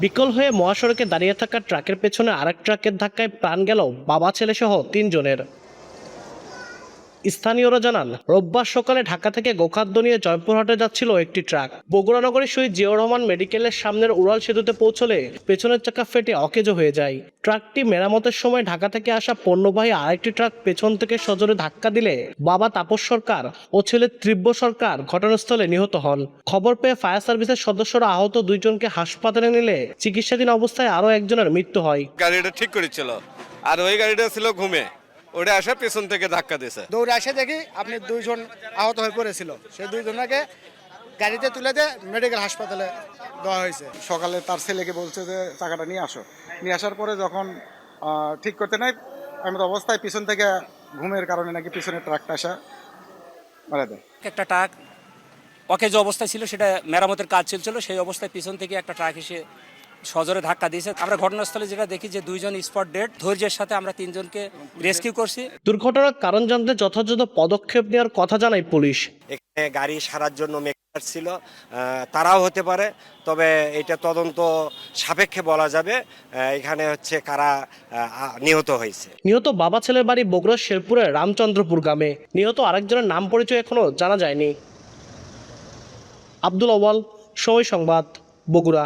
বিকল হয়ে মহাসড়কে দাঁড়িয়ে থাকা ট্রাকের পেছনে আরেক ট্রাকের ধাক্কায় প্রাণ গেল বাবা ছেলে সহ ৩ জনের। স্থানীয়রা জানান, রোববার সকালে ঢাকা থেকে গোখাদ্য নিয়ে জয়পুরহাটে যাচ্ছিল একটি ট্রাক। বগুড়া নগরীর শহীদ জিয়াউর রহমান মেডিকেলের সামনের উড়াল সেতুতে পৌঁছলে পেছনের চাকা ফেটে অকেজো হয়ে যায়। ট্রাকটি মেরামতের সময় ঢাকা থেকে আসা পণ্যবাহী আরেকটি ট্রাক পেছন থেকে সজোরে ধাক্কা দিলে বাবা তাপস সরকার ও ছেলে তীব্র সরকার ঘটনাস্থলে নিহত হন। খবর পেয়ে ফায়ার সার্ভিসের সদস্যরা আহত ২ জনকে হাসপাতালে নিলে চিকিৎসাধীন অবস্থায় আরও একজনের মৃত্যু হয়। গাড়িটা ঠিক করেছিল, আর ওই গাড়িটা ছিল ঘুমে, ওটা আসা পেছন থেকে ধাক্কা দিয়েছে। দৌড়ে আসে দেখি আপনি 2 জন আহত হয়ে পড়েছিল। সেই 2 জনকে গাড়িতে তুলে দিয়ে মেডিকেল হাসপাতালে দেওয়া হয়েছে। সকালে তার ছেলেকে বলছে যে চাকাটা নিয়ে আসো। নিয়ে আসার পরে যখন ঠিক করতে নাই এমন অবস্থায় পিছন থেকে ঘুমের কারণে নাকি পিছনে ট্রাকটা আসা মারা দেয়। একটা ট্রাক অকেজো অবস্থায় ছিল, সেটা মেরামতের কাজ চলছিল, সেই অবস্থায় পিছন থেকে একটা ট্রাক এসে সজোরে ধাক্কা দিয়েছে। আমরা ঘটনাস্থলে যেটা দেখি যে 2 জন স্পট ডেড। ধৈর্যের সাথে আমরা 3 জনকে রেস্কিউ করছি। দুর্ঘটনার কারণ জানতে যথাযথ পদক্ষেপ নেওয়ার কথা জানায় পুলিশ। এখানে গাড়ি সারার জন্য মেকার ছিল, তারাও হতে পারে, তবে এটা তদন্ত সাপেক্ষে বলা যাবে এখানে হচ্ছে কারা নিহত হয়েছে। নিহত বাবা ছেলের বাড়ি বগুড়ার শেরপুরের রামচন্দ্রপুর গ্রামে। নিহত আরেকজনের নাম পরিচয় এখনো জানা যায়নি। আব্দুল আওয়াল, সময় সংবাদ, বগুড়া।